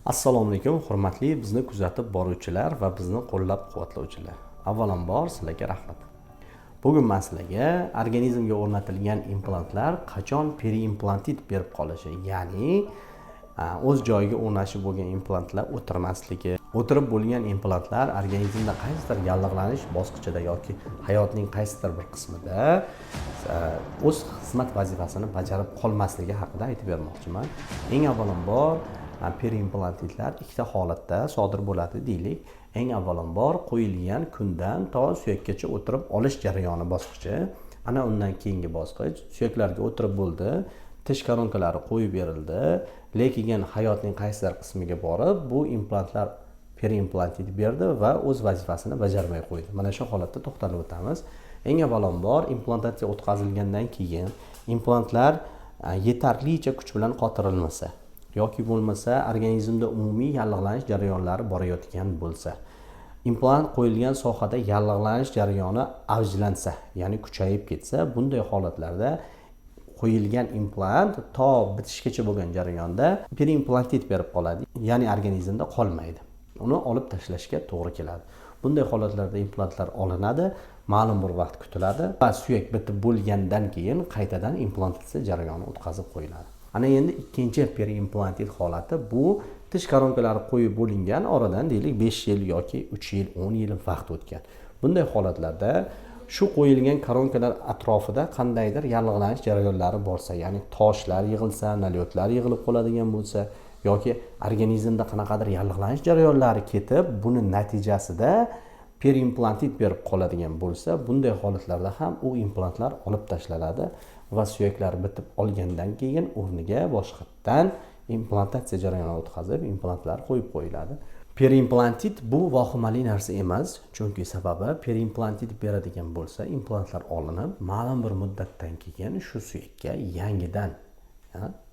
Assalomu alaykum, hurmatli bizni kuzatib boruvchilar va bizni qo'llab-quvvatlovchilar. Avvalambor sizlarga rahmat. Bugun men sizlarga organizmga o'rnatilgan implantlar qachon periimplantit berib qolishi, ya'ni o'z joyiga o'rnashib bo'lgan implantlar o'tirmasligi, o'tirib bo'lgan implantlar organizmda qaysidir yallig'lanish bosqichida yoki hayotning qaysidir bir qismida o'z xizmat vazifasini bajarib qolmasligi haqida aytib bermoqchiman. Eng avvalambor periimplantitlar ikkita holatda sodir bo'ladi deylik. Eng avvalambor qo'yilgan kundan to suyakkacha o'tirib olish jarayoni bosqichi. Ana undan keyingi bosqich suyaklarga o'tirib bo'ldi, tish koronkalari qo'yib berildi, lekin hayotning qaysidir qismiga borib bu implantlar periimplantit berdi va o'z vazifasini bajarmay qo'ydi. Mana shu holatda to'xtalib o'tamiz. Eng avvalambor implantatsiya o'tkazilgandan keyin implantlar yetarlicha kuch bilan qotirilmasa yoki bo'lmasa organizmda umumiy yallig'lanish jarayonlari borayotgan bo'lsa, implant qo'yilgan sohada yallig'lanish jarayoni avjlansa, ya'ni kuchayib ketsa, bunday holatlarda qo'yilgan implant to bitishgacha bo'lgan jarayonda periimplantit berib qoladi, ya'ni organizmda qolmaydi. Uni olib tashlashga to'g'ri keladi. Bunday holatlarda implantlar olinadi, ma'lum bir vaqt kutiladi va suyak bitib bo'lgandan keyin qaytadan implantatsiya jarayoni o'tkazib qo'yiladi. Ana endi ikkinchi periimplantit holati bu tish koronkalari qo'yib bo'lingan oradan deylik 5 yil yoki 3 yil, 10 yil vaqt o'tgan. Bunday holatlarda shu qo'yilgan koronkalar atrofida qandaydir yallig'lanish jarayonlari bo'lsa, ya'ni toshlar yig'ilsa, nalyotlar yig'ilib qoladigan bo'lsa yoki organizmda qanaqadir yallig'lanish jarayonlari ketib, buni natijasida periimplantit berib qoladigan bo'lsa, bunday holatlarda ham u implantlar olib tashlanadi va suyaklar bitib olgandan keyin o'rniga boshqatdan implantatsiya jarayoni o'tkazib, implantlar qo'yib qo'yiladi. Periimplantit bu vahimali narsa emas, chunki sababi periimplantit beradigan bo'lsa, implantlar olinib, ma'lum bir muddatdan keyin shu suyakka yangidan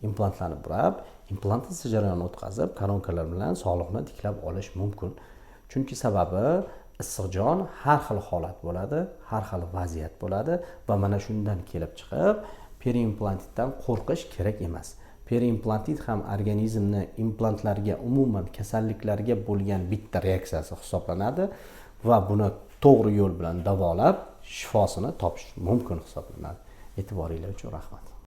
implantlarni burab, implantatsiya jarayoni o'tkazib, koronkalar bilan sog'liqni tiklab olish mumkin. Chunki sababi issiqjon har xil holat bo'ladi, har xil vaziyat bo'ladi va mana shundan kelib chiqib periimplantitdan qo'rqish kerak emas. Periimplantit ham organizmni implantlarga, umuman kasalliklarga bo'lgan bitta reaksiyasi hisoblanadi va buni to'g'ri yo'l bilan davolab shifosini topish mumkin hisoblanadi. E'tiboringlar uchun rahmat.